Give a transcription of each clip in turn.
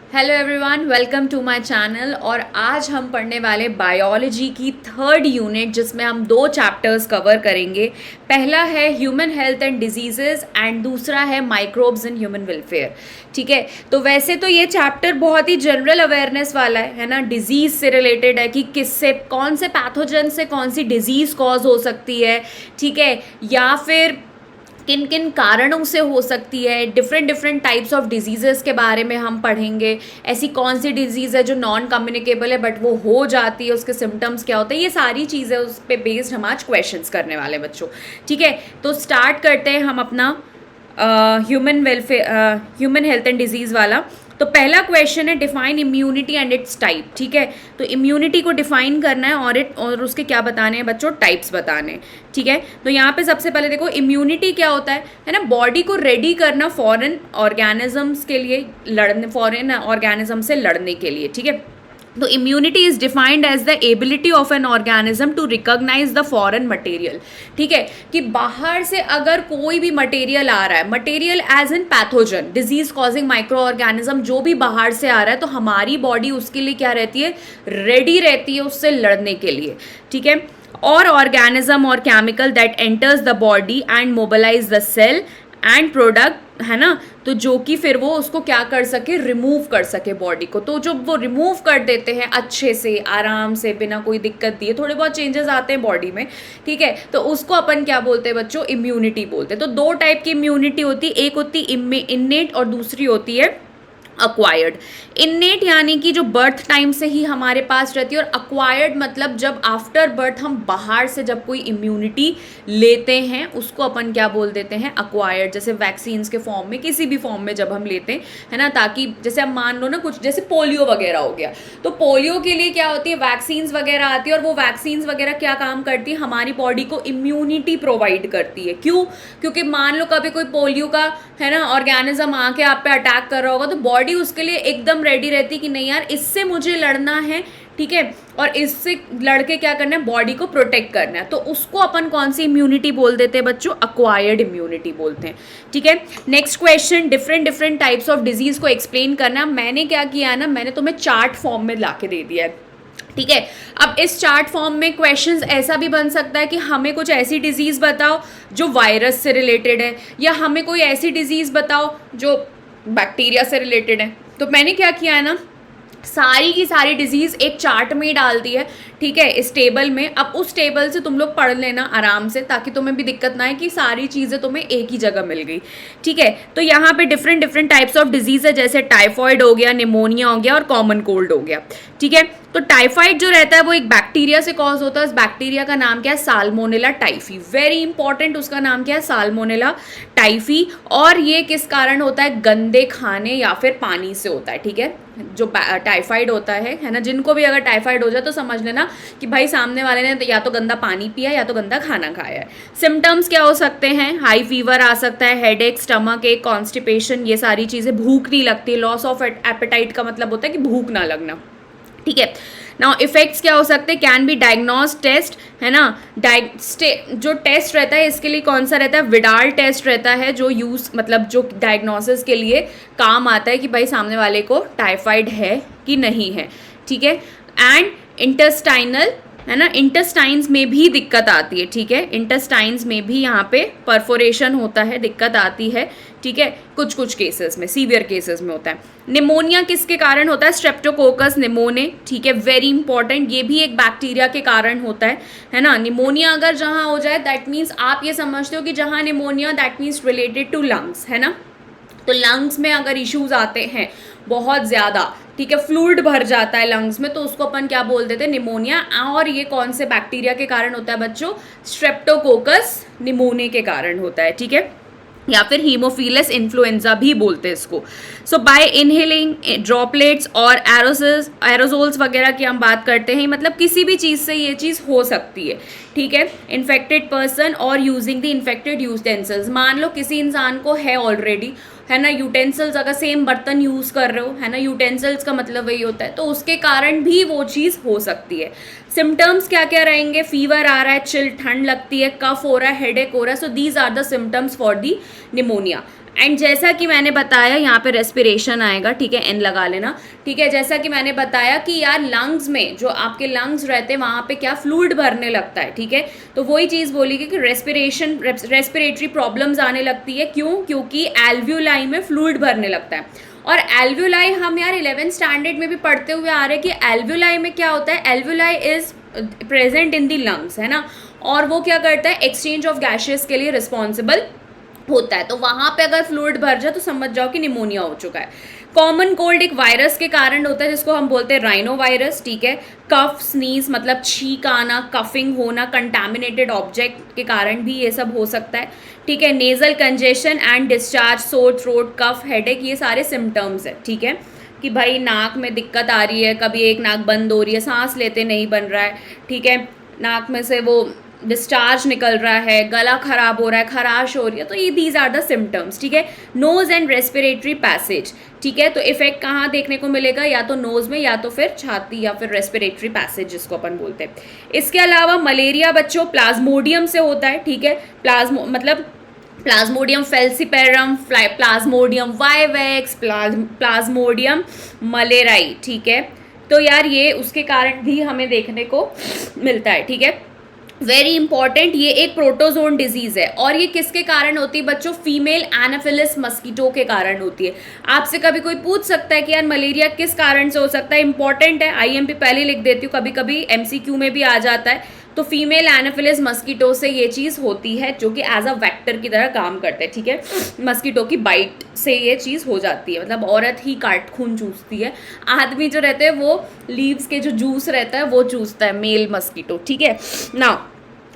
Hello everyone, welcome to my channel. और आज हम पढ़ने वाले बायोलॉजी की थर्ड यूनिट, जिसमें हम दो चैप्टर्स कवर करेंगे। पहला है human health and diseases and दूसरा है माइक्रोब्स इन ह्यूमन वेलफेयर। ठीक है, तो वैसे तो ये चैप्टर बहुत ही जनरल अवेयरनेस वाला है ना। डिजीज से रिलेटेड है कि किससे, कौन से पैथोजन से कौन सी डिजीज कॉज हो सकती है, ठीक है, या फिर किन किन कारणों से हो सकती है। Different different types of diseases के बारे में हम पढ़ेंगे। ऐसी कौन सी डिजीज़ है जो नॉन कम्युनिकेबल है बट वो हो जाती है, उसके सिम्टम्स क्या होते हैं, ये सारी चीज़ें उस पर बेस्ड हम आज क्वेश्चंस करने वाले बच्चों। ठीक है, तो स्टार्ट करते हैं हम अपना ह्यूमन हेल्थ एंड डिजीज़ वाला। तो पहला क्वेश्चन है define immunity and it's type. ठीक है, तो इम्यूनिटी को डिफाइन करना है और उसके क्या बताने हैं बच्चों, टाइप्स बताने हैं। ठीक है, तो यहाँ पे सबसे पहले देखो इम्यूनिटी क्या होता है ना। बॉडी को रेडी करना फॉरेन ऑर्गेनिजम्स के लिए लड़ने, फॉरेन ऑर्गेनिज्म से लड़ने के लिए। ठीक है, तो immunity is defined as the ability of an organism to recognise the foreign material. ठीक है, कि बाहर से अगर कोई भी मटेरियल आ रहा है, material as in pathogen, disease causing microorganism जो भी बाहर से आ रहा है, तो हमारी बॉडी उसके लिए क्या रहती है, रेडी रहती है उससे लड़ने के लिए। ठीक है, और ऑर्गेनिज्म और chemical that enters the body and mobilise the cell and product, है ना, तो जो कि फिर वो उसको क्या कर सके, रिमूव कर सके बॉडी को। तो जो वो रिमूव कर देते हैं अच्छे से, आराम से, बिना कोई दिक्कत दिए, थोड़े बहुत चेंजेस आते हैं बॉडी में। ठीक है, तो उसको अपन क्या बोलते हैं बच्चों, इम्यूनिटी बोलते हैं। तो दो टाइप की इम्यूनिटी होती है, एक होती है इन्नेट और दूसरी होती है अक्वायर्ड। इन्नेट यानी कि जो बर्थ टाइम से ही हमारे पास रहती है, और अक्वायर्ड मतलब जब आफ्टर बर्थ हम बाहर से जब कोई इम्यूनिटी लेते हैं उसको अपन क्या बोल देते हैं, अक्वायर्ड। जैसे वैक्सीन्स के फॉर्म में, किसी भी फॉर्म में जब हम लेते हैं, है ना, ताकि जैसे अब मान लो ना कुछ जैसे पोलियो वगैरह हो गया, तो पोलियो के लिए क्या होती है, वैक्सीन्स वगैरह आती है, और वो वैक्सीन्स वगैरह क्या काम करती है, हमारी बॉडी को इम्यूनिटी प्रोवाइड करती है। क्यों? क्योंकि मान लो कभी कोई पोलियो का, है ना, ऑर्गेनिज्म आके आप पे अटैक कर रहा होगा, तो बॉडी उसके लिए एकदम रेडी रहती कि नहीं यार, इससे मुझे लड़ना है। ठीक है, और इससे लड़के क्या करना है, बॉडी को प्रोटेक्ट करना है। तो उसको अपन कौन सी इम्यूनिटी बोल देते हैं बच्चों, अक्वायर्ड इम्यूनिटी बोलते हैं। ठीक है, next question, different different types of disease को एक्सप्लेन करना। मैंने क्या किया है ना, मैंने तुम्हें चार्ट फॉर्म में ला के दे दिया है। ठीक है, अब इस चार्ट फॉर्म में क्वेश्चंस ऐसा भी बन सकता है कि हमें कुछ ऐसी डिजीज बताओ जो वायरस से रिलेटेड है, या हमें कोई ऐसी डिजीज बताओ जो बैक्टीरिया से रिलेटेड है। तो मैंने क्या किया है ना, सारी की सारी डिजीज़ एक चार्ट में डाल दी है। ठीक है, इस टेबल में। अब उस टेबल से तुम लोग पढ़ लेना आराम से, ताकि तुम्हें भी दिक्कत ना आए कि सारी चीज़ें तुम्हें एक ही जगह मिल गई। ठीक है, तो यहाँ पे different different types of disease है, जैसे टाइफॉइड हो गया, निमोनिया हो गया और कॉमन कोल्ड हो गया। ठीक है, तो टाइफाइड जो रहता है वो एक बैक्टीरिया से कॉज होता है। इस बैक्टीरिया का नाम क्या है, साल्मोनेला टाइफी। वेरी इंपॉर्टेंट, उसका नाम क्या है, साल्मोनेला टाइफी। और ये किस कारण होता है, गंदे खाने या फिर पानी से होता है। ठीक है, जो टाइफाइड होता है ना, जिनको भी अगर टाइफाइड हो जाए तो समझ लेना कि भाई सामने वाले ने या तो गंदा पानी पिया या तो गंदा खाना खाया है। सिम्टम्स क्या हो सकते हैं, हाई फीवर आ सकता है, हेडेक, स्टमक एक, कॉन्स्टिपेशन, ये सारी चीज़ें। भूख नहीं लगती, लॉस ऑफ एपेटाइट का मतलब होता है कि भूख ना लगना। ठीक है, नाउ इफेक्ट्स क्या हो सकते हैं, कैन बी डायग्नोज टेस्ट, है ना। जो टेस्ट रहता है इसके लिए कौन सा रहता है, विडाल टेस्ट रहता है, जो यूज़ मतलब जो डायग्नोसिस के लिए काम आता है कि भाई सामने वाले को टाइफाइड है कि नहीं है। ठीक है, एंड इंटेस्टाइनल, है ना, इंटेस्टाइन्स में भी दिक्कत आती है। ठीक है, इंटेस्टाइन्स में भी यहाँ पे परफोरेशन होता है, दिक्कत आती है। ठीक है, कुछ कुछ केसेस में, सीवियर केसेस में होता है। निमोनिया किसके कारण होता है, स्ट्रेप्टोकोकस निमोने। ठीक है, वेरी इंपॉर्टेंट, ये भी एक बैक्टीरिया के कारण होता है ना। निमोनिया अगर जहाँ हो जाए, दैट मीन्स आप ये समझते हो कि जहाँ pneumonia, that means related to lungs, है ना। तो लंग्स में अगर इश्यूज आते हैं बहुत ज़्यादा, ठीक है, फ्लूइड भर जाता है लंग्स में, तो उसको अपन क्या बोल देते हैं, निमोनिया। और ये कौन से बैक्टीरिया के कारण होता है बच्चों, स्ट्रेप्टोकोकस निमोने के कारण होता है। ठीक है, या फिर हीमोफिलस इन्फ्लुएंजा भी बोलते हैं इसको। सो बाय इनहेलिंग ड्रॉपलेट्स और एरोजोल्स वगैरह की हम बात करते हैं, मतलब किसी भी चीज़ से ये चीज़ हो सकती है। ठीक है, इन्फेक्टेड पर्सन और यूजिंग द इन्फेक्टेड यूटेंसिल्स। मान लो किसी इंसान को है ऑलरेडी, है ना, यूटेंसिल्स, अगर सेम बर्तन यूज़ कर रहे हो, है ना, यूटेंसिल्स का मतलब वही होता है, तो उसके कारण भी वो चीज़ हो सकती है। सिम्टम्स क्या क्या रहेंगे, फीवर आ रहा है, चिल ठंड लगती है, कफ हो रहा है, हेडेक हो रहा है, so these are the symptoms for the pneumonia. And जैसा कि मैंने बताया यहाँ पे रेस्पिरेशन आएगा, ठीक है, एन लगा लेना, ठीक है। जैसा कि मैंने बताया कि यार लंग्स में जो आपके लंग्स रहते हैं वहाँ पे क्या फ्लूइड भरने लगता है, ठीक है। तो वही चीज़ बोली कि रेस्पिरेटरी प्रॉब्लम्स आने लगती है, क्यों? क्योंकि एल्व्यूलाई में फ्लूइड भरने लगता है। और एल्व्यूलाई हम यार 11th स्टैंडर्ड में भी पढ़ते हुए आ रहे हैं कि एल्व्यूलाई में क्या होता है, alveoli is present in the lungs, है ना, और वो क्या करता है, एक्सचेंज ऑफ गैसेस के लिए रिस्पॉन्सिबल होता है। तो वहाँ पे अगर फ्लूइड भर जाए तो समझ जाओ कि निमोनिया हो चुका है। कॉमन कोल्ड एक वायरस के कारण होता है जिसको हम बोलते हैं राइनो वायरस, ठीक है। कफ, स्नीज मतलब छींक आना, कफिंग होना, कंटामिनेटेड ऑब्जेक्ट के कारण भी ये सब हो सकता है, ठीक है। Nasal congestion and discharge, sore throat, cough, headache, ये सारे सिम्टम्स है, ठीक है, कि भाई नाक में दिक्कत आ रही है, कभी एक नाक बंद हो रही है, सांस लेते नहीं बन रहा है, ठीक है, नाक में से वो डिस्चार्ज निकल रहा है, गला खराब हो रहा है, खराश हो रही है, तो ये दीज आर द सिम्टम्स, ठीक है। नोज एंड रेस्पिरेटरी पैसेज, ठीक है, तो इफेक्ट कहाँ देखने को मिलेगा, या तो नोज में या तो फिर छाती या फिर रेस्पिरेटरी पैसेज जिसको अपन बोलते हैं। इसके अलावा मलेरिया बच्चों प्लाज्मोडियम से होता है, ठीक है, plasmodium falciparum, plasmodium vivax, plasmodium malariae, ठीक है। तो यार ये उसके कारण भी हमें देखने को मिलता है, ठीक है। वेरी इंपॉर्टेंट, ये एक प्रोटोजोन डिजीज है और ये किसके कारण होती है बच्चों, फीमेल एनाफिलिस मस्कीटो के कारण होती है। आपसे कभी कोई पूछ सकता है कि यार मलेरिया किस कारण से हो सकता है, इंपॉर्टेंट है, आईएमपी पहले लिख देती हूँ, कभी कभी एमसीक्यू में भी आ जाता है। तो फीमेल एनाफिलिस मस्कीटो से ये चीज़ होती है जो कि एज अ वेक्टर की तरह काम करते हैं, ठीक है। मस्कीटो की बाइट से ये चीज़ हो जाती है, मतलब औरत ही काट खून चूसती है, आदमी जो रहते हैं वो लीव्स के जो जूस रहता है वो चूसता है, मेल मस्कीटो, ठीक है ना।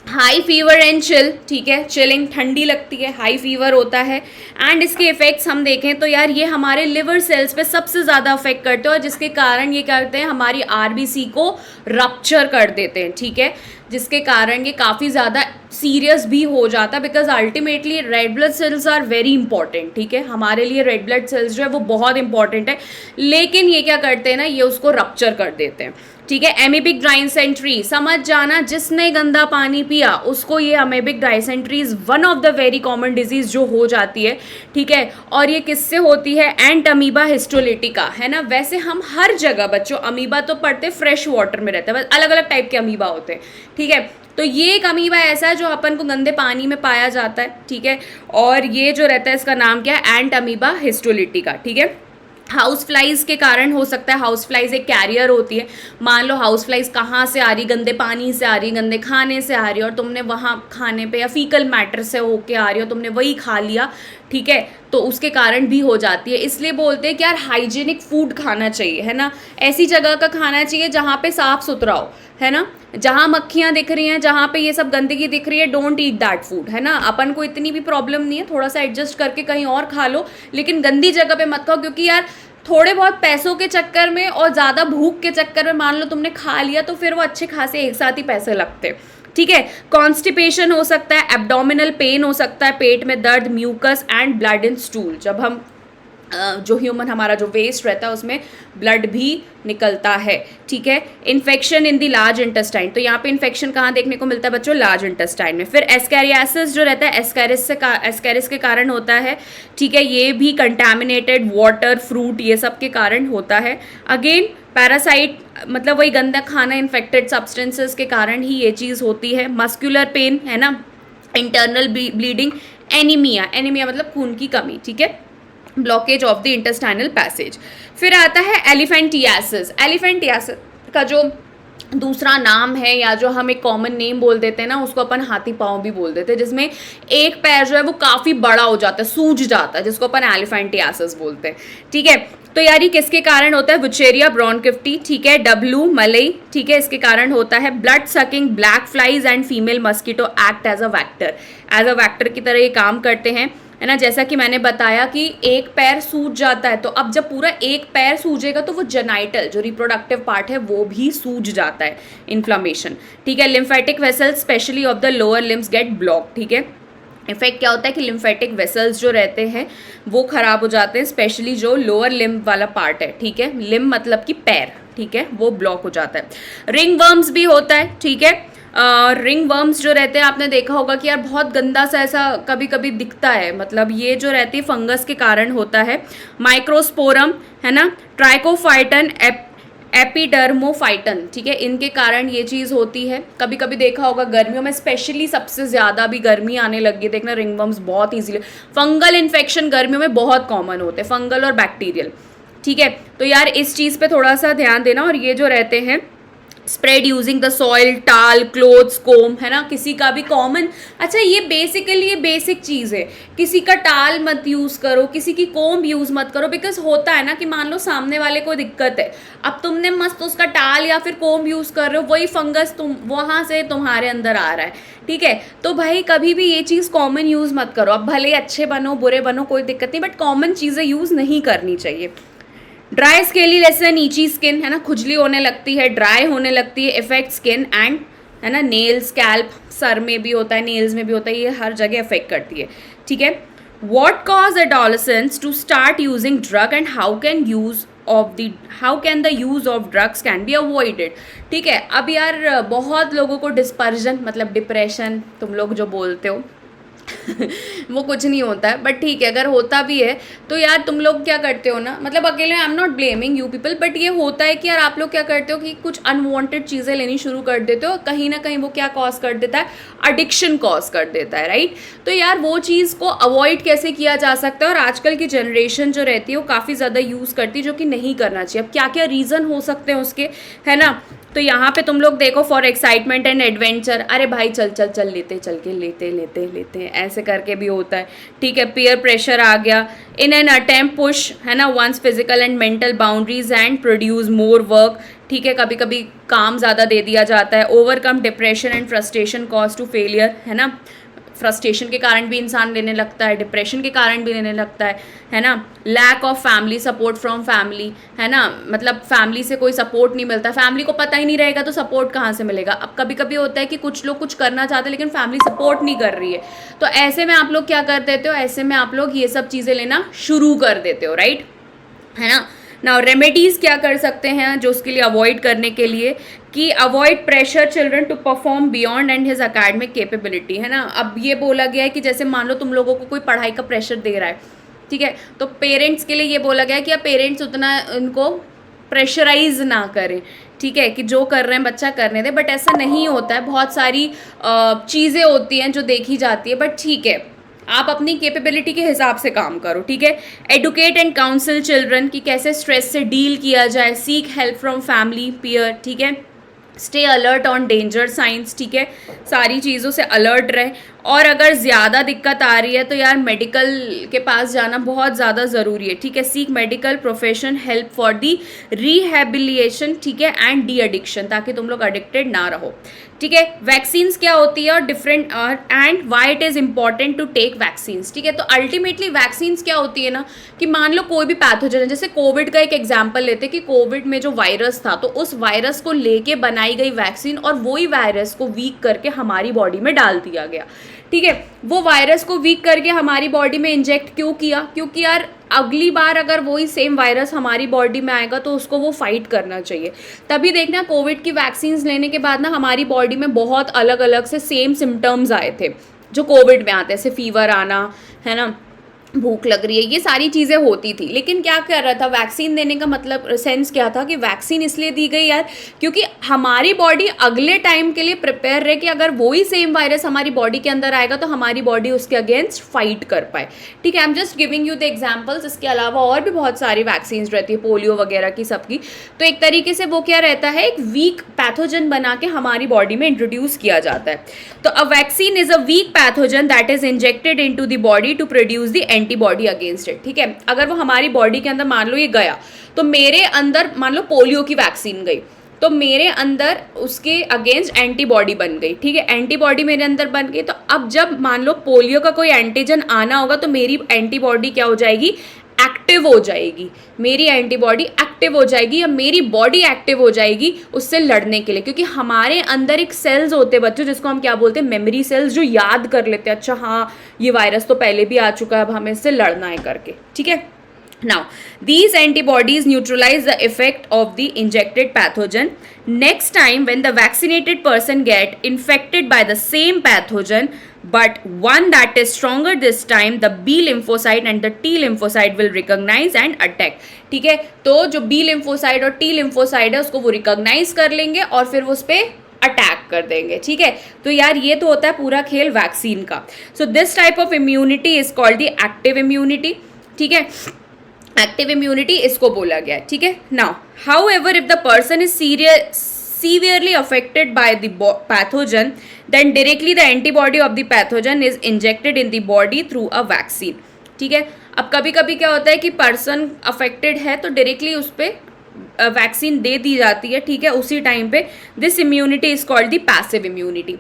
हाई फीवर एंड चिल, ठीक है, चिलिंग ठंडी लगती है, हाई फीवर होता है। एंड इसके इफेक्ट्स हम देखें तो यार ये हमारे लिवर सेल्स पे सबसे ज़्यादा अफेक्ट करते हैं और जिसके कारण ये करते हैं हमारी आरबीसी को रप्चर कर देते हैं, ठीक है, जिसके कारण ये काफ़ी ज़्यादा सीरियस भी हो जाता है, because ultimately red blood cells are very important, ठीक है, हमारे लिए रेड ब्लड सेल्स जो है वो बहुत इंपॉर्टेंट है, लेकिन ये क्या करते हैं ना, ये उसको रप्चर कर देते हैं, ठीक है। एमीबिक डाइसेंट्री, समझ जाना जिसने गंदा पानी पिया उसको ये amoebic dysentery is one of the very common disease जो हो जाती है, ठीक है। और ये किससे होती है, एंट अमीबा हिस्टोलिटिका, है ना। वैसे हम हर जगह बच्चों अमीबा तो पढ़ते फ्रेश वाटर में रहते हैं, बस अलग अलग टाइप के अमीबा होते हैं, ठीक है। तो ये एक अमीबा ऐसा है जो अपन को गंदे पानी में पाया जाता है, ठीक है, और ये जो रहता है इसका नाम क्या है, एंट अमीबा हिस्टोलिटिका, ठीक है। हाउस फ्लाइज के कारण हो सकता है, हाउस फ्लाइज एक कैरियर होती है, मान लो हाउस फ्लाइज कहाँ से आ रही, गंदे पानी से आ रही, गंदे खाने से आ रही है और तुमने वहाँ खाने पे या फीकल मैटर से होके आ रही हो, तुमने वही खा लिया, ठीक है, तो उसके कारण भी हो जाती है। इसलिए बोलते हैं कि यार हाइजीनिक फूड खाना चाहिए, है ना, ऐसी जगह का खाना चाहिए जहाँ पे साफ सुथरा हो, है ना, जहाँ मक्खियाँ दिख रही हैं, जहाँ पे ये सब गंदगी दिख रही है, डोंट ईट दैट फूड, है ना। अपन को इतनी भी प्रॉब्लम नहीं है, थोड़ा सा एडजस्ट करके कहीं और खा लो, लेकिन गंदी जगह पे मत खाओ, क्योंकि यार थोड़े बहुत पैसों के चक्कर में और ज़्यादा भूख के चक्कर में मान लो तुमने खा लिया तो फिर वो अच्छे खासे एक साथ ही पैसे लगते, ठीक है। कॉन्स्टिपेशन हो सकता है, एब्डोमिनल पेन हो सकता है, पेट में दर्द, mucus and blood in stool, जब हम जो ह्यूमन हमारा जो वेस्ट रहता है उसमें ब्लड भी निकलता है, ठीक है। Infection in the large intestine, तो यहाँ पे इन्फेक्शन कहाँ देखने को मिलता है बच्चों, लार्ज इंटेस्टाइन में। फिर एस्कैरियासिस जो रहता है एस्कैरिस के कारण होता है, ठीक है, ये भी कंटामिनेटेड वाटर, फ्रूट, ये सब के कारण होता है। अगेन पैरासाइट मतलब वही गंदा खाना, इन्फेक्टेड सब्सटेंसेस के कारण ही ये चीज़ होती है। मस्कुलर पेन, है ना, इंटरनल ब्लीडिंग, एनीमिया, एनीमिया मतलब खून की कमी, ठीक है, blockage of the intestinal passage. फिर आता है एलिफेंटियासिस। एलिफेंटियासिस का जो दूसरा नाम है या जो हम एक कॉमन नेम बोल देते हैं ना, उसको अपन हाथी पाँव भी बोल देते हैं, जिसमें एक पैर जो है वो काफ़ी बड़ा हो जाता है, सूज जाता है, जिसको अपन एलिफेंटियासिस बोलते हैं, ठीक है। तो यार ये किसके कारण होता है, वुचेरिया ब्रोंकिफ्टी, ठीक है, डब्लू मलई, ठीक है, इसके कारण होता है। Blood sucking black flies and female mosquito act as a vector की तरह ये काम करते हैं, है ना। जैसा कि मैंने बताया कि एक पैर सूज जाता है, तो अब जब पूरा एक पैर सूजेगा तो वो जेनाइटल जो रिप्रोडक्टिव पार्ट है वो भी सूज जाता है, इन्फ्लामेशन, ठीक है। Lymphatic vessels specially of the lower limbs get block, ठीक है। इफेक्ट क्या होता है कि लिम्फेटिक वेसल्स जो रहते हैं वो खराब हो जाते हैं, स्पेशली जो लोअर लिम्ब वाला पार्ट है, ठीक है, लिम्ब मतलब कि पैर, ठीक है, वो ब्लॉक हो जाता है। रिंग वर्म्स भी होता है, ठीक है, रिंग वर्म्स जो रहते हैं आपने देखा होगा कि यार बहुत गंदा सा ऐसा कभी कभी दिखता है, मतलब ये जो रहती है फंगस के कारण होता है। माइक्रोस्पोरम है ना, ट्राइकोफाइटन, एपिडर्मोफाइटन, ठीक है, इनके कारण ये चीज़ होती है। कभी कभी देखा होगा गर्मियों में स्पेशली सबसे ज़्यादा भी गर्मी आने लगी है, देखना रिंगवर्म्स बहुत इजीली, फंगल इन्फेक्शन गर्मियों में बहुत कॉमन होते हैं, फंगल और बैक्टीरियल, ठीक है। तो यार इस चीज़ पे थोड़ा सा ध्यान देना। और ये जो रहते हैं स्प्रेड यूजिंग द सॉइल, टाल, क्लोथ्स, कोम, है ना, किसी का भी कॉमन, अच्छा ये बेसिकली ये बेसिक चीज़ है, किसी का टाल मत यूज़ करो, किसी की कोम यूज़ मत करो, बिकॉज होता है ना कि मान लो सामने वाले को दिक्कत है, अब तुमने मस्त उसका टाल या फिर कोम यूज़ कर रहे हो, वही फंगस तुम वहाँ से तुम्हारे अंदर आ रहा है, ठीक है। तो भाई कभी भी ये चीज़ कॉमन यूज़ मत करो, अब भले अच्छे बनो बुरे बनो कोई दिक्कत नहीं, बट कॉमन चीज़ें यूज़ नहीं करनी चाहिए। ड्राई स्केली लेसन, नीची स्किन, है ना, खुजली होने लगती है, ड्राई होने लगती है, इफेक्ट स्किन एंड, है ना, नेल्स, स्कैल्प, सर में भी होता है, नेल्स में भी होता है, ये हर जगह अफेक्ट करती है, ठीक है। What cause adolescents to start using drug and how can the use of drugs can be avoided, ठीक है। अब यार बहुत लोगों को डिस्पर्जन मतलब डिप्रेशन तुम लोग जो बोलते हो वो कुछ नहीं होता है, बट ठीक है अगर होता भी है तो यार तुम लोग क्या करते हो ना, मतलब अकेले I am not blaming you people, but ये होता है कि यार आप लोग क्या करते हो कि कुछ अनवांटेड चीज़ें लेनी शुरू कर देते हो, कहीं ना कहीं वो क्या कॉज कर देता है, एडिक्शन कॉज कर देता है, राइट। तो यार वो चीज़ को अवॉइड कैसे किया जा सकता है, और आजकल की जनरेशन जो रहती है वो काफ़ी ज़्यादा यूज़ करती है, जो कि नहीं करना चाहिए। अब क्या क्या रीज़न हो सकते हैं उसके, है ना, तो यहाँ पे तुम लोग देखो, फॉर एक्साइटमेंट एंड एडवेंचर, अरे भाई चल चल चल लेते चल के लेते लेते लेते ऐसे करके भी होता है, ठीक है। पीयर प्रेशर आ गया, इन एन अटेम्प्ट पुश, है ना, once physical and mental boundaries and produce more work, ठीक है, कभी कभी काम ज़्यादा दे दिया जाता है। Overcome depression and frustration cause to failure, है ना, फ्रस्ट्रेशन के कारण भी इंसान लेने लगता है, डिप्रेशन के कारण भी लेने लगता है ना। Lack of family support from family, है ना, मतलब फैमिली से कोई सपोर्ट नहीं मिलता, फैमिली को पता ही नहीं रहेगा तो सपोर्ट कहाँ से मिलेगा। अब कभी कभी होता है कि कुछ लोग कुछ करना चाहते हैं लेकिन फैमिली सपोर्ट नहीं कर रही है, तो ऐसे में आप लोग क्या कर देते हो, ऐसे में आप लोग ये सब चीज़ें लेना शुरू कर देते हो, राइट, है ना। नाउ रेमेडीज़ क्या कर सकते हैं जो उसके लिए अवॉइड करने के लिए, कि avoid pressure children to perform beyond and his academic capability, है ना। अब ये बोला गया है कि जैसे मान लो तुम लोगों को कोई पढ़ाई का प्रेशर दे रहा है, ठीक है, तो पेरेंट्स के लिए ये बोला गया है कि अब पेरेंट्स उतना उनको प्रेशराइज ना करें, ठीक है, कि जो कर रहे हैं बच्चा करने दे, बट ऐसा नहीं होता है, बहुत सारी चीज़ें होती हैं जो देखी जाती है, बट ठीक है आप अपनी कैपेबिलिटी के हिसाब से काम करो, ठीक है। एडुकेट एंड काउंसिल चिल्ड्रन कि कैसे स्ट्रेस से डील किया जाए, seek help from family peer, ठीक है। Stay alert on danger science, ठीक है, सारी चीज़ों से अलर्ट रहे। और अगर ज़्यादा दिक्कत आ रही है तो यार मेडिकल के पास जाना बहुत ज़्यादा ज़रूरी है, ठीक है। Seek medical profession help for the rehabilitation, ठीक है, एंड डी एडिक्शन, ताकि तुम लोग एडिक्टेड ना रहो, ठीक है। वैक्सीन्स क्या होती है और different and why it is important to take vaccines, ठीक है। तो अल्टीमेटली वैक्सीन्स क्या होती है ना, कि मान लो कोई भी पैथोजन, जैसे कोविड का एक एग्जाम्पल लेते कि कोविड में जो वायरस था तो उस वायरस को लेके बनाई गई वैक्सीन, और वही वायरस को वीक करके हमारी बॉडी में डाल दिया गया, ठीक है। वो वायरस को वीक करके हमारी बॉडी में इंजेक्ट क्यों किया, क्योंकि यार अगली बार अगर वही सेम वायरस हमारी बॉडी में आएगा तो उसको वो फाइट करना चाहिए। तभी देखना कोविड की वैक्सीन लेने के बाद ना हमारी बॉडी में बहुत अलग अलग से सेम सिम्टम्स आए थे जो कोविड में आते हैं, जैसे फीवर आना, है ना, भूख लग रही है, ये सारी चीज़ें होती थी। लेकिन क्या कर रहा था, वैक्सीन देने का मतलब सेंस क्या था कि वैक्सीन इसलिए दी गई यार क्योंकि हमारी बॉडी अगले टाइम के लिए प्रिपेयर रहे कि अगर वही सेम वायरस हमारी बॉडी के अंदर आएगा तो हमारी बॉडी उसके अगेंस्ट फाइट कर पाए, ठीक है। I am just giving you the examples, इसके अलावा और भी बहुत सारी वैक्सीन रहती है, पोलियो वगैरह की सबकी। तो एक तरीके से वो क्या रहता है, एक वीक पैथोजन बना के हमारी बॉडी में इंट्रोड्यूस किया जाता है। तो a vaccine is a weak pathogen that is injected into the body to produce the antibody against it, ठीक है। अगर वो हमारी बॉडी के अंदर मान लो ये गया, तो मेरे अंदर मान लो पोलियो की वैक्सीन गई, तो मेरे अंदर उसके अगेंस्ट एंटीबॉडी बन गई, ठीक है, एंटीबॉडी मेरे अंदर बन गई। तो अब जब मान लो पोलियो का कोई एंटीजन आना होगा तो मेरी एंटीबॉडी क्या हो जाएगी, एक्टिव हो जाएगी, मेरी एंटीबॉडी एक्टिव हो जाएगी, या मेरी बॉडी एक्टिव हो जाएगी उससे लड़ने के लिए, क्योंकि हमारे अंदर एक सेल्स होते हैं बच्चों जिसको हम क्या बोलते हैं, मेमोरी सेल्स, जो याद कर लेते हैं, अच्छा हाँ ये वायरस तो पहले भी आ चुका है, अब हमें इससे लड़ना है करके, ठीक है। Now, these antibodies neutralize the effect of the injected pathogen. Next time when the vaccinated person get infected by the same pathogen, but one that is stronger this time, the B lymphocyte and the T lymphocyte will recognize and attack. ठीक है, तो जो B lymphocyte और T lymphocyte है उसको वो recognize कर लेंगे और फिर वो उस पर अटैक कर देंगे. ठीक है, तो यार ये तो होता है पूरा खेल वैक्सीन का. So this type of immunity is called the active immunity. ठीक है, एक्टिव इम्यूनिटी इसको बोला गया है. ठीक है, now how ever if the person is severely affected by the pathogen, then directly the antibody of the pathogen is injected in the body through a vaccine. ठीक है, अब कभी कभी क्या होता है कि पर्सन अफेक्टेड है तो डायरेक्टली उस पर वैक्सीन दे दी जाती है. ठीक है, उसी टाइम पे. This immunity is called the passive immunity.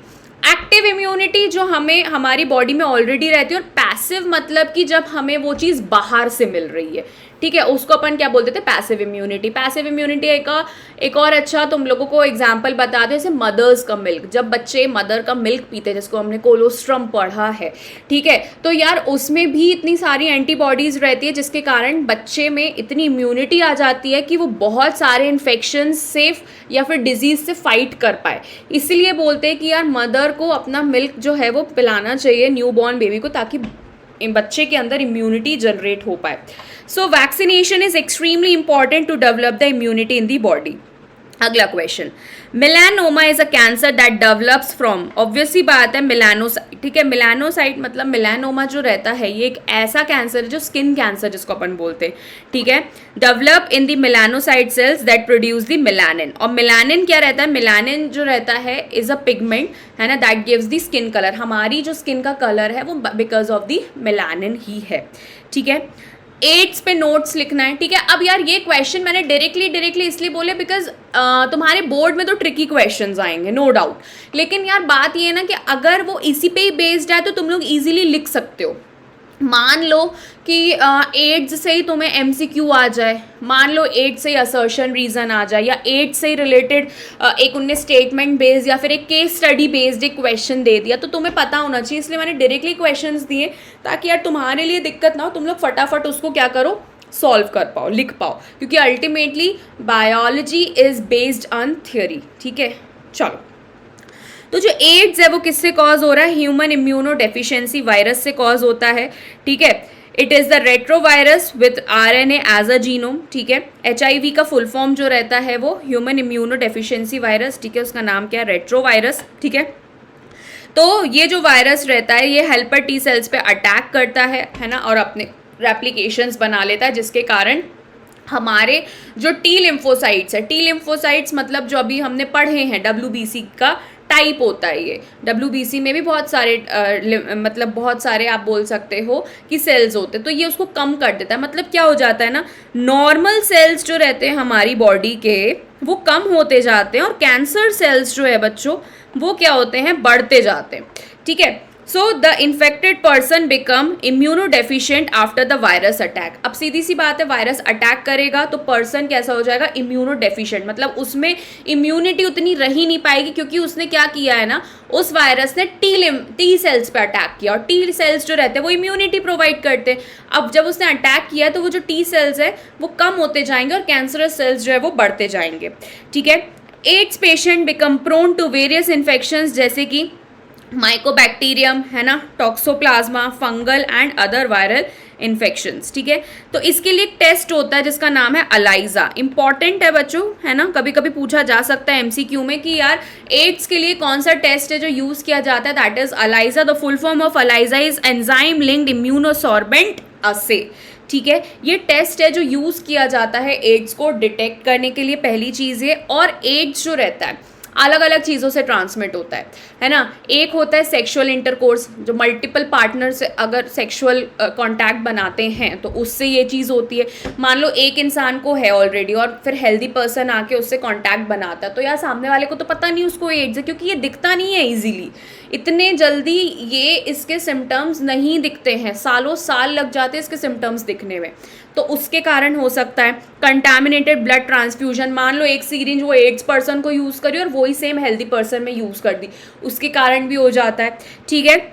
Active immunity जो हमें हमारी बॉडी में ऑलरेडी रहती है, और पैसिव मतलब कि जब हमें वो चीज़ बाहर से मिल रही है. ठीक है, उसको अपन क्या बोलते थे, पैसिव इम्यूनिटी. पैसिव इम्यूनिटी एक और अच्छा तुम लोगों को एग्जांपल बता दो, जैसे मदर्स का मिल्क. जब बच्चे मदर का मिल्क पीते हैं, जिसको हमने कोलोस्ट्रम पढ़ा है. ठीक है, तो यार उसमें भी इतनी सारी एंटीबॉडीज़ रहती है जिसके कारण बच्चे में इतनी इम्यूनिटी आ जाती है कि वो बहुत सारे इन्फेक्शन से या फिर डिजीज़ से फाइट कर पाए. इसलिए बोलते हैं कि यार मदर को अपना मिल्क जो है वो पिलाना चाहिए न्यूबॉर्न बेबी को, ताकि बच्चे के अंदर इम्यूनिटी जनरेट हो पाए. So vaccination is extremely important to develop the immunity in the body. अगला question, melanoma is a cancer that develops from. Obviously बात है मेलानोसाइट. ठीक है, मेलानोसाइट मतलब मेलानोमा जो रहता है ये एक ऐसा कैंसर है जो स्किन कैंसर जिसको अपन बोलते हैं. ठीक है, develop in the melanocyte cells that produce the melanin. और मेलानिन क्या रहता है, मेलानिन जो रहता है इज अ पिगमेंट, है ना, that gives the skin colour. हमारी जो स्किन का कलर है वो बिकॉज ऑफ द मेलानिन ही है. ठीक है, एड्स पे नोट्स लिखना है. ठीक है, अब यार ये क्वेश्चन मैंने डायरेक्टली इसलिए बोले बिकॉज तुम्हारे बोर्ड में तो ट्रिकी क्वेश्चंस आएंगे नो डाउट. लेकिन यार बात ये है ना कि अगर वो इसी पे ही बेस्ड है तो तुम लोग इजीली लिख सकते हो. मान लो कि एड्स से ही तुम्हें एमसीक्यू आ जाए, मान लो एड्स से ही असर्शन रीज़न आ जाए, या एड्स से ही रिलेटेड एक उनने स्टेटमेंट बेस्ड या फिर एक केस स्टडी बेस्ड एक क्वेश्चन दे दिया, तो तुम्हें पता होना चाहिए. इसलिए मैंने डायरेक्टली क्वेश्चंस दिए ताकि यार तुम्हारे लिए दिक्कत ना हो, तुम लोग फटाफट उसको क्या करो, सॉल्व कर पाओ, लिख पाओ, क्योंकि ultimately biology is based on theory. ठीक है, चलो. तो जो एड्स है वो किससे कॉज हो रहा है, ह्यूमन इम्यूनो डेफिशिएंसी वायरस से कॉज होता है. ठीक है, it is the retrovirus with RNA as a genome. ठीक है, HIV का फुल फॉर्म जो रहता है वो ह्यूमन इम्यूनो डेफिशिएंसी वायरस. ठीक है, उसका नाम क्या है, रेट्रोवायरस. ठीक है, तो ये जो वायरस रहता है ये हेल्पर टी सेल्स पे अटैक करता है ना, और अपने रेप्लिकेशंस बना लेता है, जिसके कारण हमारे जो टी लिम्फोसाइट्स है, टी लिम्फोसाइट्स मतलब जो अभी हमने पढ़े हैं WBC का टाइप होता है ये. WBC में भी बहुत सारे मतलब बहुत सारे आप बोल सकते हो कि सेल्स होते हैं, तो ये उसको कम कर देता है. मतलब क्या हो जाता है ना, नॉर्मल सेल्स जो रहते हैं हमारी बॉडी के वो कम होते जाते हैं, और कैंसर सेल्स जो है बच्चों वो क्या होते हैं, बढ़ते जाते हैं. ठीक है, so the infected person become immunodeficient after the virus attack. अब सीधी सी बात है, वायरस अटैक करेगा तो पर्सन कैसा हो जाएगा, इम्यूनोडेफिशिएंट. मतलब उसमें इम्यूनिटी उतनी रह ही नहीं पाएगी, क्योंकि उसने क्या किया है ना, उस वायरस ने टी सेल्स पे अटैक किया, और टी सेल्स जो रहते हैं वो इम्यूनिटी प्रोवाइड करते हैं. अब जब उसने अटैक किया तो वो जो टी सेल्स है वो कम होते जाएंगे, और कैंसरस सेल्स जो है वो बढ़ते जाएंगे. ठीक है, AIDS patient become prone to various infections, जैसे कि माइकोबैक्टीरियम, है ना, toxoplasma, fungal and other viral infections. ठीक है, तो इसके लिए एक टेस्ट होता है जिसका नाम है अलाइजा. इंपॉर्टेंट है बच्चों, है ना, कभी कभी पूछा जा सकता है MCQ में कि यार एड्स के लिए कौन सा टेस्ट है जो यूज़ किया जाता है, that is ELISA. The full form of ELISA is enzyme linked immunosorbent assay. ठीक है, ये टेस्ट है जो यूज़ किया जाता है एड्स को डिटेक्ट करने के लिए, पहली चीज़ है. और एड्स जो रहता है अलग अलग चीज़ों से ट्रांसमिट होता है ना. एक होता है सेक्सुअल इंटरकोर्स, जो मल्टीपल पार्टनर से अगर सेक्सुअल कांटेक्ट बनाते हैं तो उससे ये चीज़ होती है. मान लो एक इंसान को है ऑलरेडी और फिर हेल्दी पर्सन आके उससे कांटेक्ट बनाता है, तो यार सामने वाले को तो पता नहीं उसको एड्स है, क्योंकि ये दिखता नहीं है ईजीली. इतने जल्दी ये इसके सिम्टम्स नहीं दिखते हैं, सालों साल लग जाते हैं इसके सिम्टम्स दिखने में. तो उसके कारण हो सकता है कंटामिनेटेड ब्लड ट्रांसफ्यूजन. मान लो एक सीरिंज वो एड्स पर्सन को यूज़ करी और वही सेम हेल्दी पर्सन में यूज़ कर दी, उसके कारण भी हो जाता है. ठीक है,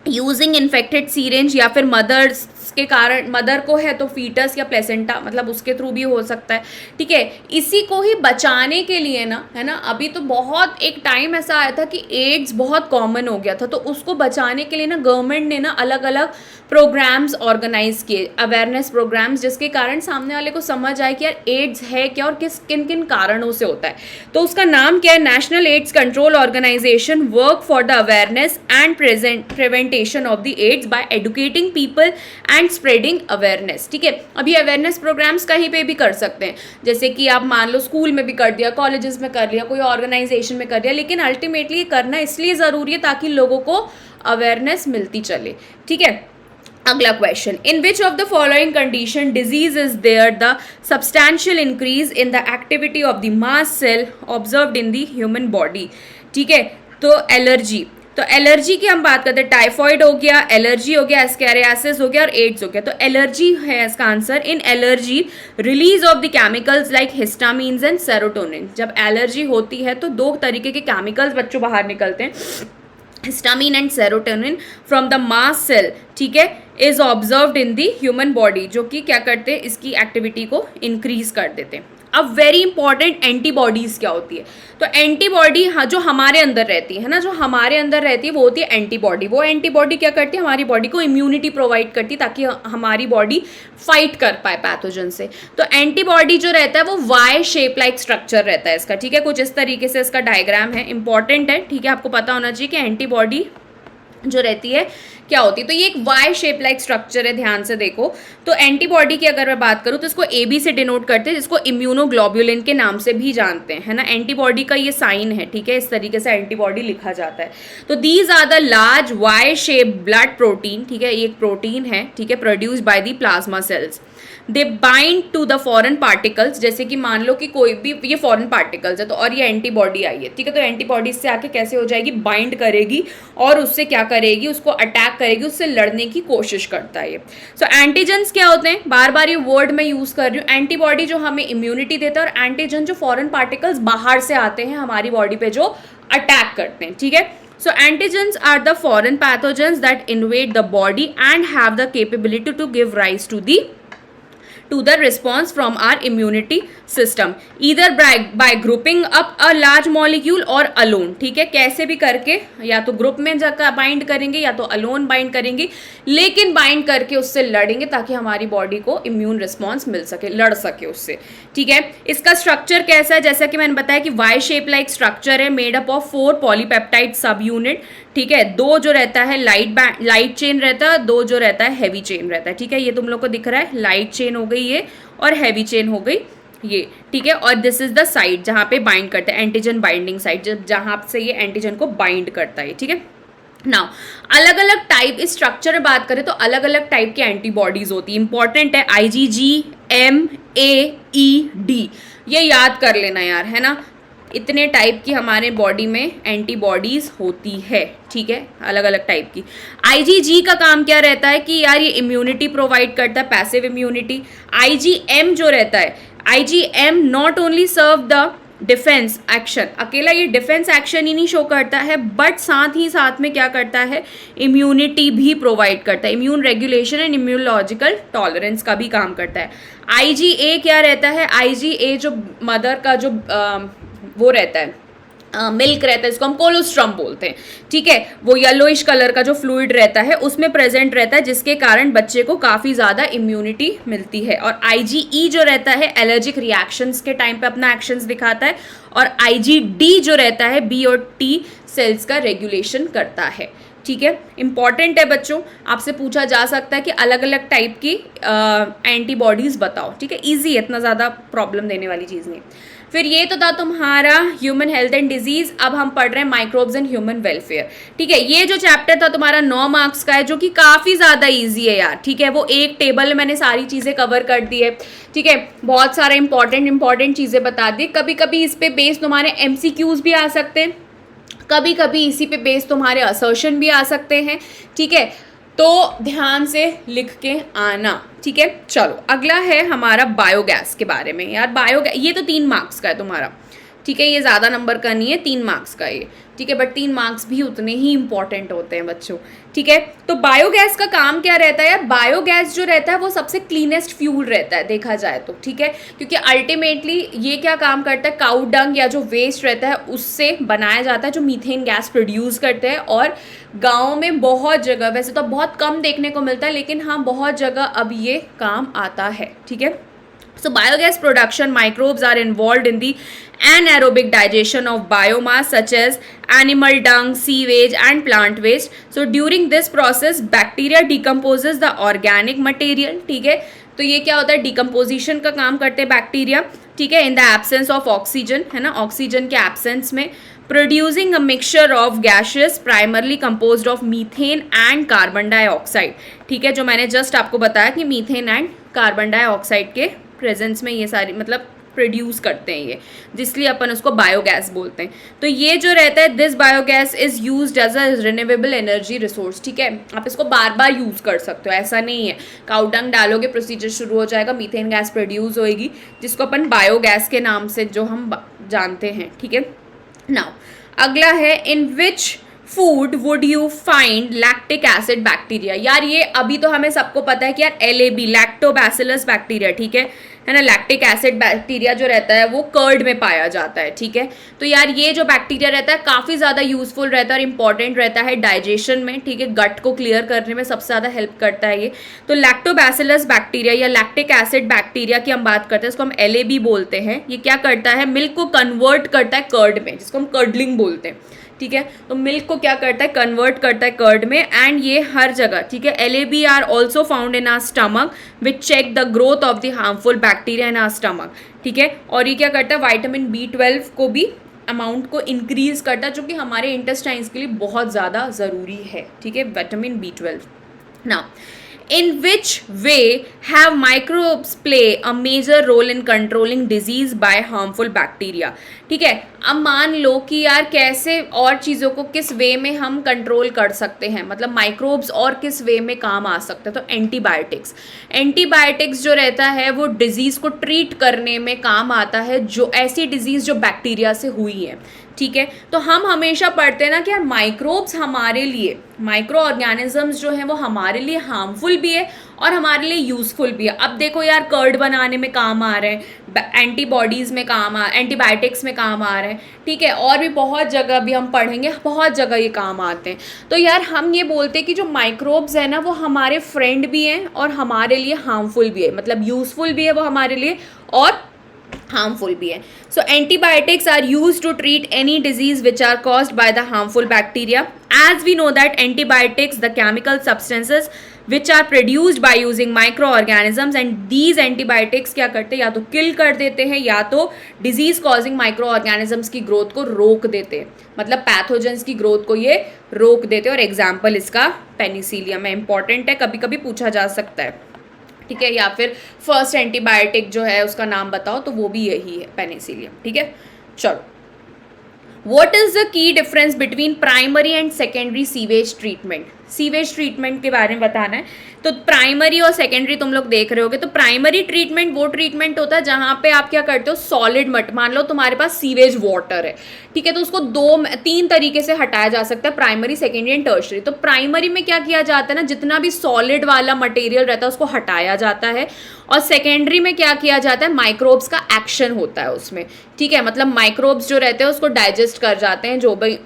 यूजिंग इन्फेक्टेड सीरेंज या फिर मदर्स के कारण, मदर को है तो फीटस या प्लेसेंटा, मतलब उसके थ्रू भी हो सकता है, ठीक है। इसी को ही बचाने के लिए ना, है ना, अभी तो बहुत एक टाइम ऐसा आया था कि एड्स बहुत कॉमन हो गया था, तो उसको बचाने के लिए ना गवर्नमेंट ने ना अलग अलग प्रोग्राम्स ऑर्गेनाइज किए, अवेयरनेस प्रोग्राम्स, जिसके कारण सामने वाले को समझ आए कि यार एड्स है क्या और किन किन कारणों से होता है। तो उसका नाम क्या है, National AIDS Control Organisation work for the awareness and prevention of the AIDS by educating people and spreading awareness, ठीक है। अभी अवेयरनेस प्रोग्राम्स कहीं पे भी कर सकते हैं, जैसे कि आप मान लो स्कूल में भी कर दिया, कॉलेजेस में कर लिया, कोई ऑर्गेनाइजेशन में कर दिया, लेकिन अल्टीमेटली ये करना इसलिए ज़रूरी है ताकि लोगों को अवेयरनेस मिलती चले, ठीक है। अगला question, in which of the following condition disease is there the substantial increase in the activity of the mast cell observed in the human body, ठीक है। तो एलर्जी, तो एलर्जी की हम बात करते हैं, टाइफॉइड हो गया, एलर्जी हो गया, एस्कैरियासिस हो गया और एड्स हो गया। तो एलर्जी है इसका answer. In allergy release of the chemicals like histamines and serotonin, जब एलर्जी होती है तो दो तरीके के केमिकल्स बच्चों बाहर निकलते हैं, histamine and serotonin from the mast cell, ठीक है, is observed in the human body, जो कि क्या करते हैं, इसकी एक्टिविटी को इंक्रीज कर देते हैं। अब वेरी इंपॉर्टेंट, एंटीबॉडीज क्या होती है। तो एंटीबॉडी जो हमारे अंदर रहती है ना, जो हमारे अंदर रहती है वो होती है एंटीबॉडी। वो एंटीबॉडी क्या करती है, हमारी बॉडी को इम्यूनिटी प्रोवाइड करती है ताकि हमारी बॉडी फाइट कर पाए पैथोजन से। तो एंटीबॉडी जो रहता है वो वाई शेप लाइक स्ट्रक्चर रहता है इसका, ठीक है। कुछ इस तरीके से इसका डायग्राम है, इंपॉर्टेंट है, ठीक है, आपको पता होना चाहिए कि एंटीबॉडी जो रहती है क्या होती है। तो ये एक वाई शेप लाइक स्ट्रक्चर है, ध्यान से देखो। तो एंटीबॉडी की अगर मैं बात करूँ तो इसको AB से डिनोट करते हैं, जिसको इम्यूनोग्लोबुलिन के नाम से भी जानते हैं, है ना। एंटीबॉडी का ये साइन है, ठीक है, इस तरीके से एंटीबॉडी लिखा जाता है। तो these are the large Y shape blood protein, ठीक है, ये एक प्रोटीन है, ठीक है, produced by the plasma cells. They bind to the foreign particles, जैसे कि मान लो कि कोई भी ये फॉरेन पार्टिकल्स है तो और ये एंटीबॉडी आई है, ठीक है। तो एंटीबॉडी से आके कैसे हो जाएगी, बाइंड करेगी और उससे क्या करेगी, उसको अटैक करेगी, उससे लड़ने की कोशिश करता है ये। सो एंटीजेंस क्या होते हैं, बार बार ये वर्ड मैं यूज कर रही हूँ। एंटीबॉडी जो हमें इम्यूनिटी देता है और एंटीजन जो फॉरेन पार्टिकल्स बाहर से आते हैं हमारी बॉडी पे जो अटैक करते हैं, ठीक है। So antigens are the foreign pathogens that invade the body and have the capability to give rise to the response from our immunity system, either by grouping up a large molecule or alone, ठीक है। कैसे भी करके या तो group में जाकर bind करेंगे या तो अलोन बाइंड करेंगे, लेकिन बाइंड करके उससे लड़ेंगे ताकि हमारी बॉडी को इम्यून रिस्पॉन्स मिल सके, लड़ सके उससे, ठीक है। इसका स्ट्रक्चर कैसा है, जैसा कि मैंने बताया कि वाई शेप लाइक स्ट्रक्चर है, मेड अप ऑफ 4 पॉलीपेप्टाइड सब यूनिट, ठीक है। 2 जो रहता है लाइट चेन रहता है, 2 जो रहता है हैवी चेन रहता है, ठीक है। ये तुम लोग को दिख रहा है, लाइट चेन हो गई ये और हैवी चेन हो गई ये, ठीक है। और दिस इज द साइड जहाँ पे बाइंड करते हैं, एंटीजन बाइंडिंग साइड, जहाँ से ये एंटीजन को बाइंड करता है, ठीक है। नाउ अलग अलग टाइप, इस स्ट्रक्चर में बात करें तो अलग अलग टाइप की एंटीबॉडीज होती है, इंपॉर्टेंट है। IgG, M, A, E, D, ये याद कर लेना यार, है ना। इतने टाइप की हमारे बॉडी में एंटीबॉडीज होती है, ठीक है, अलग अलग टाइप की। IgG का काम क्या रहता है कि यार ये इम्यूनिटी प्रोवाइड करता है, पैसिव इम्यूनिटी। IgM जो रहता है, IgM not only serve the defense action, अकेला ये डिफेंस एक्शन ही नहीं शो करता है, बट साथ ही साथ में क्या करता है, इम्यूनिटी भी प्रोवाइड करता है, immune regulation and immunological tolerance का भी काम करता है। IgA क्या रहता है, IgA जो मदर का जो वो रहता है, मिल्क रहता है, इसको हम कोलोस्ट्रम बोलते हैं, ठीक है। वो येलोइश कलर का जो फ्लूइड रहता है उसमें प्रेजेंट रहता है, जिसके कारण बच्चे को काफ़ी ज़्यादा इम्यूनिटी मिलती है। और IgE जो रहता है एलर्जिक रिएक्शंस के टाइम पे अपना एक्शंस दिखाता है, और IgD जो रहता है B और T सेल्स का रेगुलेशन करता है, ठीक है। इंपॉर्टेंट है बच्चों, आपसे पूछा जा सकता है कि अलग अलग टाइप की एंटीबॉडीज बताओ, ठीक है। ईजी है, इतना ज़्यादा प्रॉब्लम देने वाली चीज़ नहीं। फिर ये तो था तुम्हारा ह्यूमन हेल्थ एंड डिजीज। अब हम पढ़ रहे हैं माइक्रोब्स एंड ह्यूमन वेलफेयर, ठीक है। ये जो चैप्टर था तुम्हारा 9 मार्क्स का है, जो कि काफ़ी ज़्यादा इजी है यार, ठीक है। वो एक टेबल में मैंने सारी चीज़ें कवर कर दी है, ठीक है। बहुत सारे इंपॉर्टेंट चीज़ें बता दी। कभी कभी इस पे बेस तुम्हारे MCQs भी आ सकते हैं, कभी कभी इसी पे बेस तुम्हारे असर्शन भी आ सकते हैं, ठीक है। तो ध्यान से लिख के आना, ठीक है। चलो अगला है हमारा बायोगैस के बारे में यार। बायोगैस ये तो 3 मार्क्स का है तुम्हारा, ठीक है, ये ज़्यादा नंबर का नहीं है, 3 मार्क्स का ये, ठीक है, बट 3 मार्क्स भी उतने ही इंपॉर्टेंट होते हैं बच्चों, ठीक है। तो बायोगैस का काम क्या रहता है यार, बायोगैस जो रहता है वो सबसे क्लीनेस्ट फ्यूल रहता है देखा जाए तो, ठीक है, क्योंकि अल्टीमेटली ये क्या काम करता है, काउ डंग या जो वेस्ट रहता है उससे बनाया जाता है, जो मीथेन गैस प्रोड्यूस करते हैं। और गाँव में बहुत जगह, वैसे तो बहुत कम देखने को मिलता है, लेकिन हाँ बहुत जगह अब ये काम आता है, ठीक है। So biogas production, microbes are involved in the anaerobic digestion of biomass such as animal dung, sewage and plant waste. So during this process bacteria decomposes the organic material, ठीक है। तो ये क्या होता है, डिकम्पोजिशन का काम करते हैं बैक्टीरिया, ठीक है, in the absence of oxygen, है ना, ऑक्सीजन के एब्सेंस में, producing a mixture of gases primarily composed of methane and carbon dioxide, ठीक है, जो मैंने जस्ट आपको बताया कि मीथेन एंड कार्बन डाइऑक्साइड के प्रेजेंस में ये सारी मतलब प्रोड्यूस करते हैं ये, जिसलिए अपन उसको बायोगैस बोलते हैं। तो ये जो रहता है, this biogas is used as a renewable energy resource, ठीक है, आप इसको बार बार यूज़ कर सकते हो, ऐसा नहीं है काउ डंग डालोगे प्रोसीजर शुरू हो जाएगा, मीथेन गैस प्रोड्यूस होएगी, जिसको अपन बायोगैस के नाम से जो हम जानते हैं, ठीक है। नाउ अगला है, in which food would you find lactic acid bacteria. यार ये अभी तो हमें सबको पता है कि यार LAB लैक्टोबैसिलस बैक्टीरिया, ठीक है ना, लैक्टिक एसिड बैक्टीरिया जो रहता है वो कर्ड में पाया जाता है, ठीक है। तो यार ये जो बैक्टीरिया रहता है काफ़ी ज़्यादा यूजफुल रहता है और इंपॉर्टेंट रहता है डाइजेशन में, ठीक है, गट को क्लियर करने में सबसे ज़्यादा हेल्प करता है ये। तो लैक्टोबैसिलस बैक्टीरिया या लैक्टिक एसिड बैक्टीरिया की हम बात करते हैं, इसको हम LAB बोलते हैं। ये क्या करता है, मिल्क को कन्वर्ट करता है कर्ड में, जिसको हम कर्डलिंग बोलते हैं, ठीक है। तो मिल्क को क्या करता है, कन्वर्ट करता है कर्ड में, एंड ये हर जगह, ठीक है। LAB are also found in our stomach which check the growth of the harmful bacteria in our stomach, ठीक है। और ये क्या करता है, विटामिन B12 को भी अमाउंट को इंक्रीज करता है, जो कि हमारे इंटेस्टाइन्स के लिए बहुत ज़्यादा ज़रूरी है, ठीक है, vitamin B12। Now in which way have microbes play a major role in controlling disease by harmful bacteria, ठीक है। अब मान लो कि यार कैसे और चीज़ों को किस वे में हम कंट्रोल कर सकते हैं, मतलब माइक्रोब्स और किस वे में काम आ सकते हैं। तो एंटीबायोटिक्स जो रहता है वो डिजीज़ को ट्रीट करने में काम आता है, जो ऐसी डिजीज़ जो बैक्टीरिया से हुई है, ठीक है। तो हम हमेशा पढ़ते हैं ना कि यार माइक्रोब्स हमारे लिए, माइक्रो ऑर्गेनिजम्स जो हैं वो हमारे लिए हार्मफुल भी है और हमारे लिए यूज़फुल भी है। अब देखो यार कर्ड बनाने में काम आ रहे हैं, एंटीबॉडीज़ में काम एंटीबायोटिक्स में काम आ रहे हैं, ठीक है, और भी बहुत जगह भी हम पढ़ेंगे, बहुत जगह ये काम आते हैं। तो यार हम ये बोलते हैं कि जो माइक्रोब्स है ना वो हमारे फ्रेंड भी हैं और हमारे लिए हार्मफुल भी है, मतलब यूज़फुल भी है वो हमारे लिए और harmful भी है। So antibiotics are used to treat any disease which are caused by the harmful bacteria. As we know that antibiotics, the chemical substances which are produced by using microorganisms, and these antibiotics क्या करते हैं, या तो किल कर देते हैं या तो डिजीज कॉजिंग माइक्रोऑर्गेनिजम्स की ग्रोथ को रोक देते हैं, मतलब पैथोजेंस की ग्रोथ को ये रोक देते हैं। और एग्जाम्पल इसका पेनिसिलियम है, इंपॉर्टेंट है, कभी कभी पूछा जा सकता है, ठीक है, या फिर फर्स्ट एंटीबायोटिक जो है उसका नाम बताओ, तो वो भी यही है, पेनिसिलियम, ठीक है। चलो, what is the key difference between primary and secondary sewage treatment. Sewage treatment के बारे में बताना है। तो प्राइमरी और सेकेंडरी तुम लोग देख रहे होगे। तो प्राइमरी ट्रीटमेंट वो ट्रीटमेंट होता है जहाँ पे आप क्या करते हो, सॉलिड मट, मान लो तुम्हारे पास सीवेज वाटर है, ठीक है, तो उसको 2-3 तरीके से हटाया जा सकता है, प्राइमरी, सेकेंडरी एंड टर्शरी। तो प्राइमरी में क्या किया जाता है ना, जितना भी सॉलिड वाला मटेरियल रहता है उसको हटाया जाता है, और सेकेंडरी में क्या किया जाता है, माइक्रोब्स का एक्शन होता है उसमें, ठीक है, मतलब माइक्रोब्स जो रहते हैं उसको डाइजेस्ट कर जाते हैं, जो भी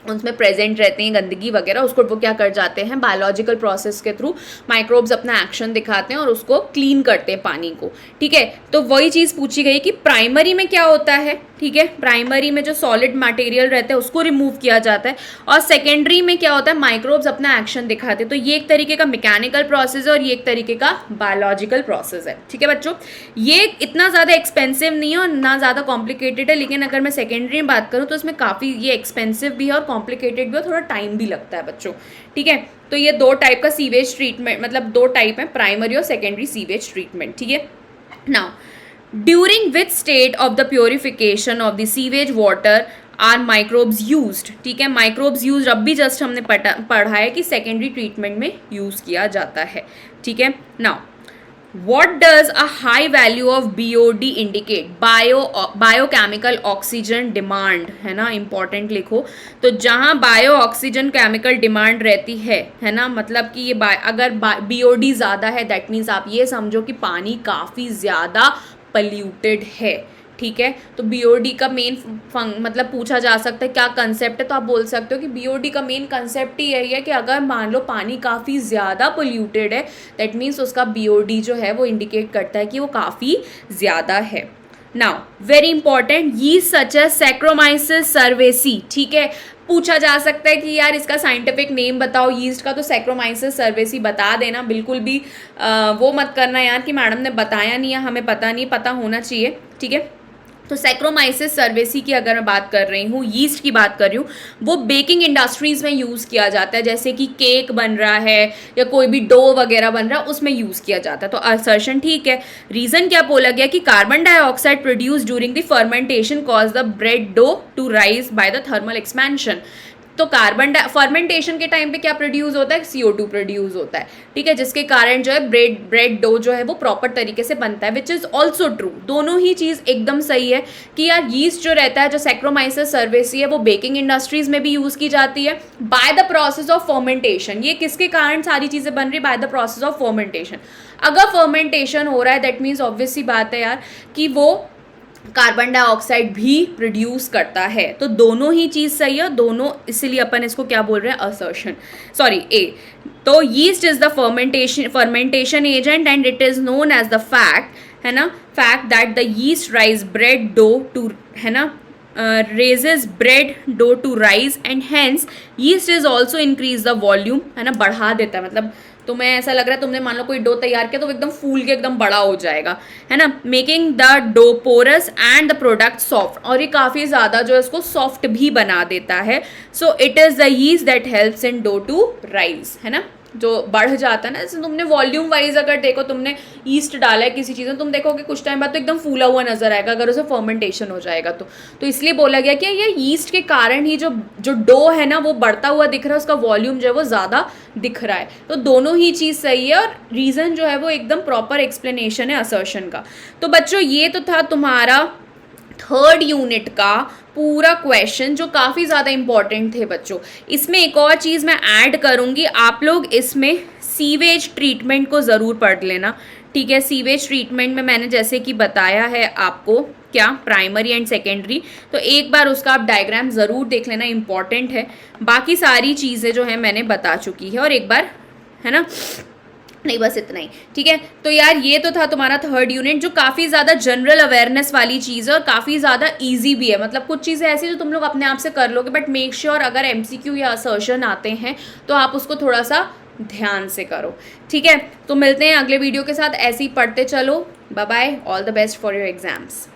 उसमें प्रेजेंट रहते हैं गंदगी वगैरह, उसको वो क्या कर जाते हैं, बायोलॉजिकल प्रोसेस के थ्रू माइक्रोब्स अपना एक्शन दिखाते हैं और उसको क्लीन करते हैं पानी को, ठीक है। तो वही चीज़ पूछी गई कि प्राइमरी में क्या होता है, ठीक है, प्राइमरी में जो सॉलिड मटेरियल रहता है उसको रिमूव किया जाता है, और सेकेंडरी में क्या होता है, माइक्रोब्स अपना एक्शन दिखाते हैं। तो ये एक तरीके का मैकेनिकल प्रोसेस है और ये एक तरीके का बायोलॉजिकल प्रोसेस है, ठीक है बच्चों। ये इतना ज़्यादा एक्सपेंसिव नहीं है और ना ज़्यादा कॉम्प्लिकेटेड है, लेकिन अगर मैं सेकेंडरी में बात करूँ तो इसमें काफ़ी ये एक्सपेंसिव भी है और कॉम्प्लिकेटेड भी, और थोड़ा टाइम भी लगता है बच्चों, ठीक है। तो ये 2 टाइप का सीवेज ट्रीटमेंट, मतलब 2 टाइप है, प्राइमरी और सेकेंडरी सीवेज ट्रीटमेंट, ठीक है। Now during which state of the purification of the sewage water are microbes used, ठीक है, माइक्रोब्स यूज्ड अब भी जस्ट हमने पढ़ा है कि सेकेंडरी ट्रीटमेंट में यूज़ किया जाता है, ठीक है। Now What does a high value of BOD indicate? Biochemical oxygen demand, है ना, इंपॉर्टेंट लिखो। तो जहाँ बायो ऑक्सीजन केमिकल डिमांड रहती है ना, मतलब कि ये अगर BOD ज़्यादा है, दैट मीन्स आप ये समझो कि पानी काफ़ी ज़्यादा पल्यूटेड है, ठीक है। तो BOD का मेन मतलब पूछा जा सकता है क्या कंसेप्ट है, तो आप बोल सकते हो कि BOD का मेन कंसेप्ट ही यही है कि अगर मान लो पानी काफ़ी ज़्यादा पोल्यूटेड है, दैट मीन्स उसका BOD जो है वो इंडिकेट करता है कि वो काफ़ी ज़्यादा है। Now very important, yeast such as saccharomyces cerevisiae, ठीक है। पूछा जा सकता है कि यार इसका साइंटिफिक नेम बताओ यीस्ट का, तो सैक्रोमाइसिस सर्वेसी बता देना, बिल्कुल भी वो मत करना यार कि मैडम ने बताया नहीं है, हमें पता नहीं, पता होना चाहिए, ठीक है। तो सैक्रोमाइसिस सर्वेसी की अगर मैं बात कर रही हूँ, यीस्ट की बात कर रही हूँ, वो बेकिंग इंडस्ट्रीज़ में यूज़ किया जाता है, जैसे कि केक बन रहा है या कोई भी डो वगैरह बन रहा है, उसमें यूज़ किया जाता है। तो असर्शन ठीक है। रीज़न क्या बोला गया कि carbon dioxide produce during the fermentation cause the bread dough to rise by the thermal expansion. तो फर्मेंटेशन के टाइम पे क्या प्रोड्यूस होता है, CO2 प्रोड्यूस होता है, ठीक है, जिसके कारण जो है ब्रेड डो जो है वो प्रॉपर तरीके से बनता है, विच इज़ ऑल्सो ट्रू। दोनों ही चीज़ एकदम सही है कि यार यीस्ट जो रहता है, जो सैक्रोमाइसिस सर्वेसी है, वो बेकिंग इंडस्ट्रीज में भी यूज़ की जाती है by the process of fermentation. ये किसके कारण सारी चीज़ें बन रही है, by the process of fermentation. अगर फर्मेंटेशन हो रहा है, दैट मीन्स ऑब्वियस सी बात है यार कि वो कार्बन डाइऑक्साइड भी प्रोड्यूस करता है। तो दोनों ही चीज़ सही है, दोनों, इसीलिए अपन इसको क्या बोल रहे हैं, असर्शन, सॉरी ए। तो yeast is the fermentation agent and it is known as the fact, है ना, fact that the yeast rise bread dough to, है ना, raises bread dough to rise and hence yeast is also increase the volume, है ना, बढ़ा देता है। मतलब तुम्हें ऐसा लग रहा है, तुमने मान लो कोई डो तैयार किया तो वो एकदम फूल के एकदम बड़ा हो जाएगा, है ना, making the dough porous and the product soft, और ये काफ़ी ज़्यादा जो है इसको सॉफ्ट भी बना देता है। So it is the yeast that helps in dough to rise, है ना, जो बढ़ जाता है ना। जैसे तुमने वॉल्यूम वाइज अगर देखो, तुमने ईस्ट डाला है किसी चीज़ में, तुम देखोगे कुछ टाइम बाद तो एकदम फूला हुआ नजर आएगा अगर उसे फर्मेंटेशन हो जाएगा तो इसलिए बोला गया कि ये ईस्ट के कारण ही जो डो है ना वो बढ़ता हुआ दिख रहा है, उसका वॉल्यूम जो है वो ज़्यादा दिख रहा है। तो दोनों ही चीज़ सही है और रीज़न जो है वो एकदम प्रॉपर एक्सप्लेनेशन है असर्शन का। तो बच्चों ये तो था तुम्हारा थर्ड यूनिट का पूरा क्वेश्चन, जो काफ़ी ज़्यादा इंपॉर्टेंट थे बच्चों। इसमें एक और चीज़ मैं ऐड करूँगी, आप लोग इसमें सीवेज ट्रीटमेंट को ज़रूर पढ़ लेना, ठीक है। सीवेज ट्रीटमेंट में मैंने जैसे कि बताया है आपको क्या, प्राइमरी एंड सेकेंडरी, तो एक बार उसका आप डायग्राम ज़रूर देख लेना, इंपॉर्टेंट है। बाकी सारी चीज़ें जो है मैंने बता चुकी है, और एक बार, है ना, नहीं बस इतना ही, ठीक है। तो यार ये तो था तुम्हारा थर्ड यूनिट, जो काफ़ी ज़्यादा जनरल अवेयरनेस वाली चीज़ है और काफ़ी ज़्यादा इजी भी है। मतलब कुछ चीज़ें ऐसी जो तुम लोग अपने आप से कर लोगे, बट मेक श्योर अगर MCQ या असर्शन आते हैं तो आप उसको थोड़ा सा ध्यान से करो, ठीक है। तो मिलते हैं अगले वीडियो के साथ, ऐसे ही पढ़ते चलो। Bye bye, all the best for your exams.